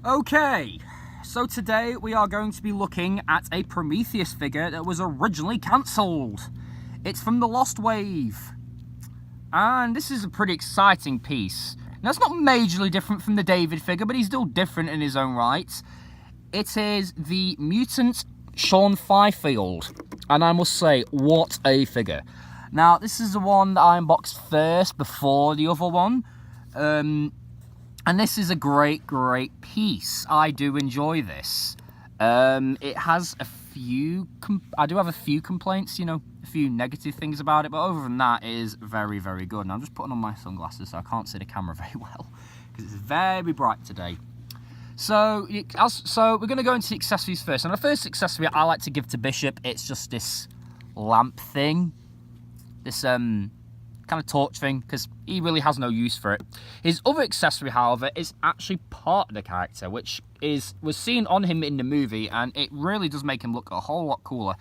Okay, so today we are going to be looking at a Prometheus figure that was originally cancelled. It's from the Lost Wave. And this is a pretty exciting piece. Now, it's not majorly different from the David figure, but he's still different in his own right. It is the Mutant Sean Fifield. And I must say, what a figure. Now, this is the one that I unboxed first before the other one. And this is a great piece. I do enjoy this. It has a few... I do have a few complaints, you know, a few negative things about it, but other than that, it is very good. And I'm just putting on my sunglasses so I can't see the camera very well, because it's very bright today. So we're going to go into the accessories first. And the first accessory I like to give to Bishop, it's just this lamp thing. This kind of torch thing, because he really has no use for it. His other accessory, however, is actually part of the character, which was seen on him in the movie, and it really does make him look a whole lot cooler.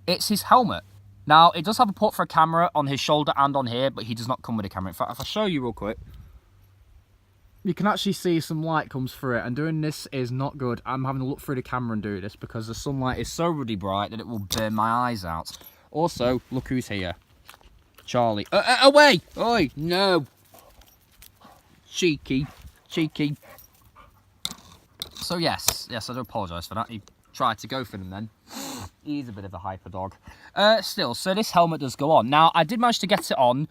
It's his helmet. Now, it does have a port for a camera on his shoulder and on here, but he does not come with a camera. In fact, if I show you real quick, you can actually see some light comes through it, and doing this is not good. I'm having to look through the camera and do this because the sunlight is so really bright that it will burn my eyes out. Also, look who's here. Charlie. Away! Oi, no. Cheeky. So yes, I do apologise for that. He tried to go for them then. He's a bit of a hyper dog. Still, so this helmet does go on. Now, I did manage to get it on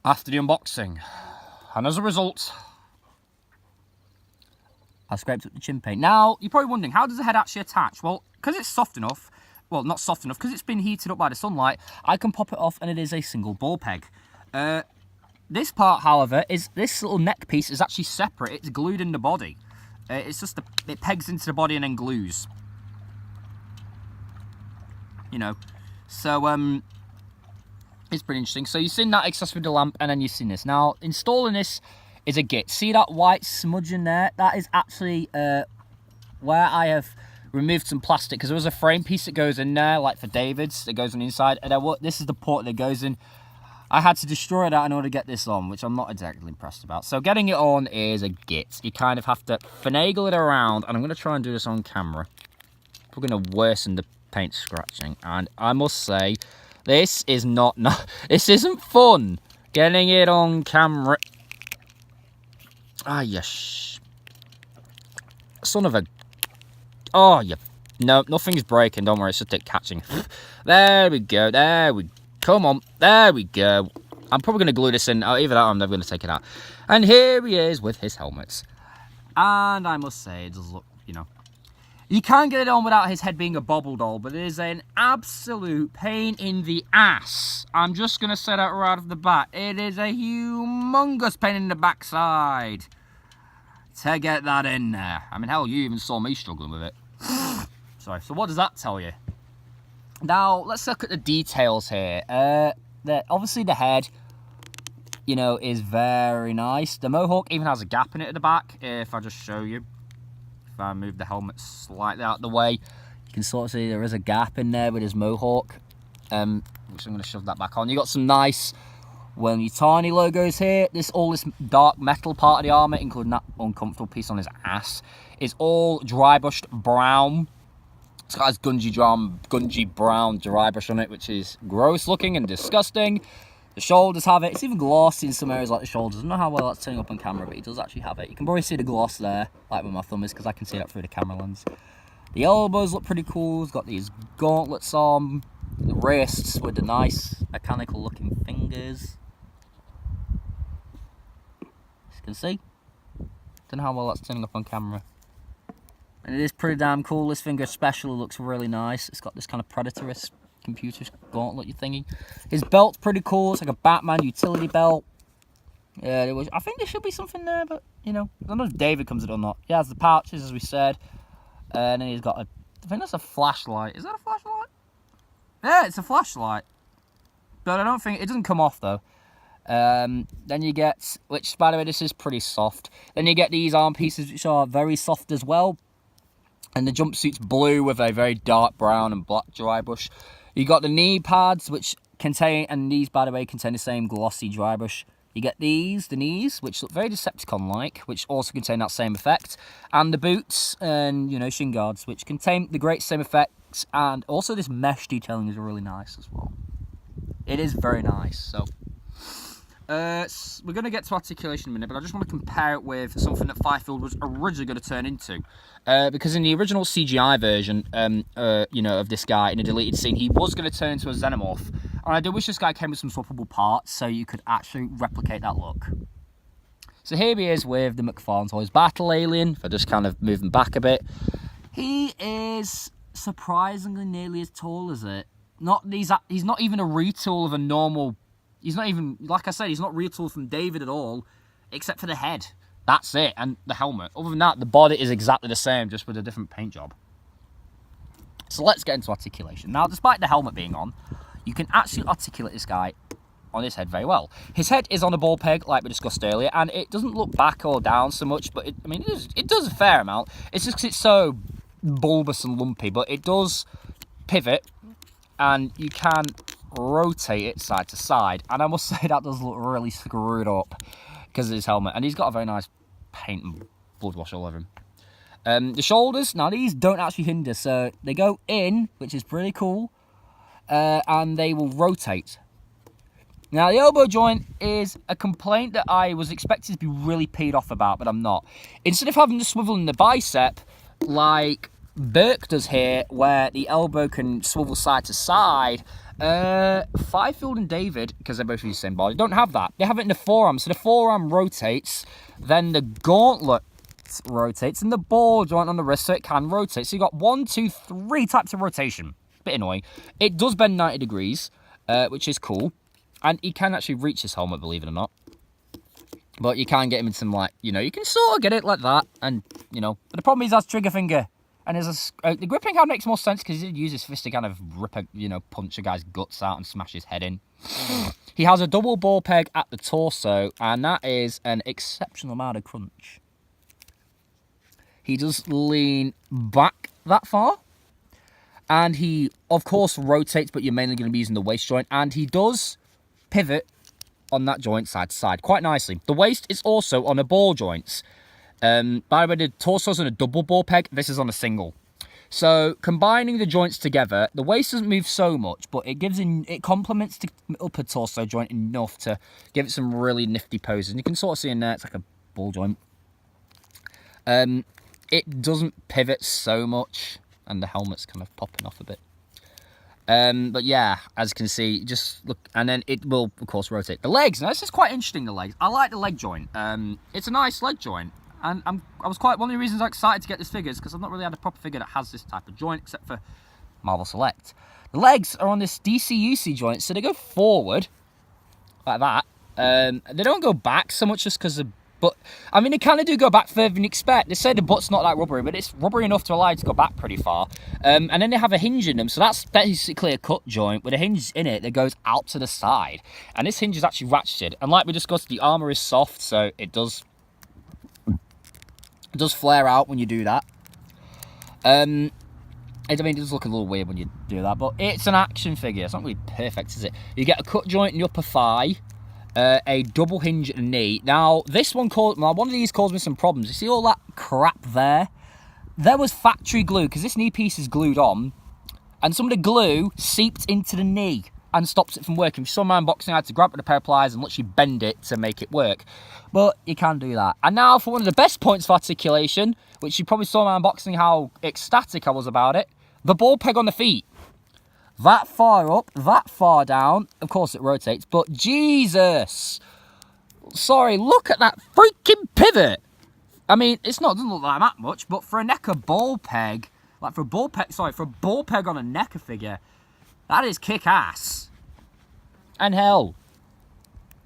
after the unboxing. And as a result, I scraped up the chin paint. Now, you're probably wondering, how does the head actually attach? Well, because it's soft enough, well, not soft enough, because it's been heated up by the sunlight, I can pop it off and it is a single ball peg. This part, however, this little neck piece is actually separate. It's glued in the body. It's just, it pegs into the body and then glues. You know, so, it's pretty interesting. So you've seen that accessory with the lamp, and then you've seen this. Now, installing this is a git. See that white smudge in there? That is actually where I have removed some plastic, because there was a frame piece that goes in there, like for David's, that goes on the inside, and then this is the port that goes in. I had to destroy that in order to get this on, which I'm not exactly impressed about. So getting it on is a git. You kind of have to finagle it around, and I'm going to try and do this on camera. We're going to worsen the paint scratching, and I must say, this is this isn't fun, getting it on camera. Ah, yes. Son of a... Oh, yeah. No, nothing's breaking, don't worry, it's just it catching. There we go, come on, there we go. I'm probably going to glue this in, either that or I'm never going to take it out. And here he is with his helmets. And I must say, it does look, you know, you can get it on without his head being a bobble doll, but it is an absolute pain in the ass. I'm just going to say that right off the bat. It is a humongous pain in the backside to get that in there. I mean, hell, you even saw me struggling with it. Sorry, so what does that tell you? Now, let's look at the details here. Obviously, the head, you know, is very nice. The mohawk even has a gap in it at the back, if I just show you. If I move the helmet slightly out of the way, you can sort of see there is a gap in there with his mohawk. Which I'm going to shove that back on. You got some nice, tiny logos here. All this dark metal part of the armor, including that uncomfortable piece on his ass, is all dry brushed brown. It's got this gungy brown dry brush on it, which is gross looking and disgusting. The shoulders have it. It's even glossy in some areas like the shoulders. I don't know how well that's turning up on camera, but he does actually have it. You can probably see the gloss there, like where my thumb is, because I can see that through the camera lens. The elbows look pretty cool. It's got these gauntlets on. The wrists with the nice mechanical looking fingers. As you can see. Don't know how well that's turning up on camera. And it is pretty damn cool. This finger especially looks really nice. It's got this kind of Predatorist computer gauntlet thingy. His belt's pretty cool. It's like a Batman utility belt. Yeah, I think there should be something there, but, you know, I don't know if David comes with it or not. He has the pouches, as we said. And then he's got I think that's a flashlight. Is that a flashlight? Yeah, it's a flashlight. But I don't think... It doesn't come off, though. Then you get... Which, by the way, this is pretty soft. Then you get these arm pieces, which are very soft as well. And the jumpsuit's blue with a very dark brown and black dry brush. You got the knee pads, which contain... And these, by the way, contain the same glossy dry brush. You get these, the knees, which look very Decepticon-like, which also contain that same effect. And the boots and, you know, shin guards, which contain the great same effects. And also this mesh detailing is really nice as well. It is very nice, so... we're going to get to articulation in a minute, but I just want to compare it with something that Fifield was originally going to turn into. Because in the original CGI version, you know, of this guy in a deleted scene, he was going to turn into a Xenomorph. And I do wish this guy came with some swappable parts so you could actually replicate that look. So here he is with the McFarlane Toys Battle Alien, for just kind of moving back a bit. He is surprisingly nearly as tall as it. He's not even a retool of a normal... He's not even, like I said, he's not retooled from David at all, except for the head. That's it, and the helmet. Other than that, the body is exactly the same, just with a different paint job. So let's get into articulation. Now, despite the helmet being on, you can actually articulate this guy on his head very well. His head is on a ball peg, like we discussed earlier, and it doesn't look back or down so much, but it does a fair amount. It's just because it's so bulbous and lumpy, but it does pivot, and you can rotate it side to side, and I must say that does look really screwed up because of his helmet, and he's got a very nice paint and blood wash all over him. The shoulders, now these don't actually hinder, so they go in, which is pretty cool, and they will rotate. Now the elbow joint is a complaint that I was expected to be really peed off about, but I'm not. Instead of having the swivel in the bicep like Burke does here, where the elbow can swivel side to side, Fifield and David, because they're both the same body, don't have that. They have it in the forearm, so the forearm rotates, then the gauntlet rotates, and the ball joint on the wrist, so it can rotate. So you've got 1, 2, 3 types of rotation. Bit annoying. It does bend 90 degrees, which is cool, and he can actually reach his helmet, believe it or not. But you can get him in some, like, you know, you can sort of get it like that, and, you know, but the problem is that's trigger finger. And the gripping hand makes more sense because he did use his fist to kind of rip a, you know, punch a guy's guts out and smash his head in. He has a double ball peg at the torso, and that is an exceptional amount of crunch. He does lean back that far, and he, of course, rotates, but you're mainly going to be using the waist joint, and he does pivot on that joint side to side quite nicely. The waist is also on a ball joints. By the way, the torso's on a double ball peg. This is on a single. So combining the joints together, the waist doesn't move so much, but it complements the upper torso joint enough to give it some really nifty poses. And you can sort of see in there, it's like a ball joint. It doesn't pivot so much, and the helmet's kind of popping off a bit. But yeah, as you can see, just look, and then it will, of course, rotate. The legs, now this is quite interesting, the legs. I like the leg joint. It's a nice leg joint. And I was quite, one of the reasons I'm excited to get this figure is because I've not really had a proper figure that has this type of joint, except for Marvel Select. The legs are on this DCUC joint, so they go forward, like that. They don't go back so much just because of, but, I mean, they kind of do go back further than you expect. They say the butt's not that rubbery, but it's rubbery enough to allow you to go back pretty far. And then they have a hinge in them, so that's basically a cut joint with a hinge in it that goes out to the side. And this hinge is actually ratcheted. And like we discussed, the armour is soft, so it does flare out when you do that. I mean, it does look a little weird when you do that, but it's an action figure. It's not really perfect, is it? You get a cut joint in the upper thigh, a double hinge at the knee. Now, one of these caused me some problems. You see all that crap there? There was factory glue, because this knee piece is glued on, and some of the glue seeped into the knee and stops it from working. If you saw my unboxing, I had to grab it with a pair of pliers and literally bend it to make it work. But you can do that. And now for one of the best points of articulation, which you probably saw in my unboxing how ecstatic I was about it, the ball peg on the feet. That far up, that far down. Of course it rotates, but Jesus! Sorry, look at that freaking pivot! I mean, doesn't look like that much, but for a Neca ball peg, for a ball peg on a Neca figure, that is kick-ass. And hell,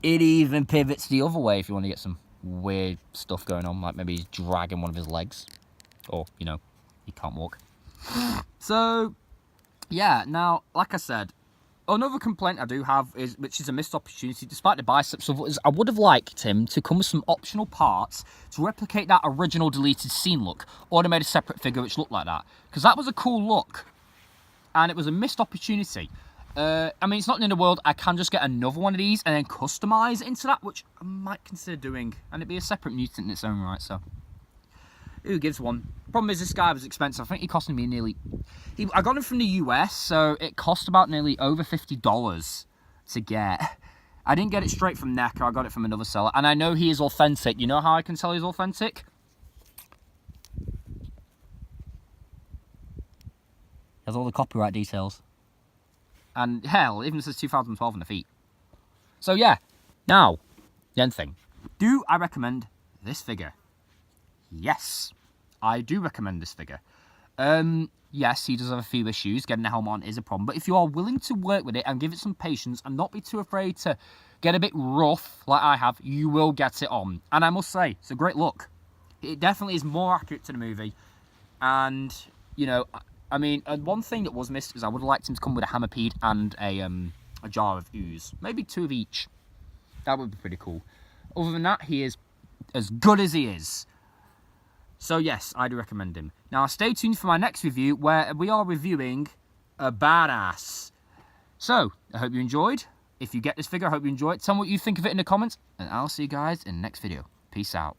it even pivots the other way if you want to get some weird stuff going on, like maybe he's dragging one of his legs, or, you know, he can't walk. So, yeah, now, like I said, another complaint I do have, which is a missed opportunity, despite the biceps, is I would have liked him to come with some optional parts to replicate that original deleted scene look, or they made a separate figure which looked like that, because that was a cool look. And it was a missed opportunity. I mean, it's not the end of the world. I can just get another one of these and then customise it into that, which I might consider doing. And it'd be a separate mutant in its own right, so... Who gives one? Problem is, this guy was expensive. I think he cost me nearly... I got him from the US, so it cost about nearly over $50 to get. I didn't get it straight from Neca. I got it from another seller. And I know he is authentic. You know how I can tell he's authentic? He has all the copyright details. And hell, it even says 2012 on the feet. So yeah. Now, the end thing. Do I recommend this figure? Yes. I do recommend this figure. Yes, he does have a few issues. Getting a helmet on is a problem. But if you are willing to work with it and give it some patience and not be too afraid to get a bit rough like I have, you will get it on. And I must say, it's a great look. It definitely is more accurate to the movie. And, you know... I mean, one thing that was missed is I would have liked him to come with a hammerpede and a jar of ooze. Maybe 2 of each. That would be pretty cool. Other than that, he is as good as he is. So yes, I do recommend him. Now, stay tuned for my next review, where we are reviewing a badass. So, I hope you enjoyed. If you get this figure, I hope you enjoy it. Tell me what you think of it in the comments. And I'll see you guys in the next video. Peace out.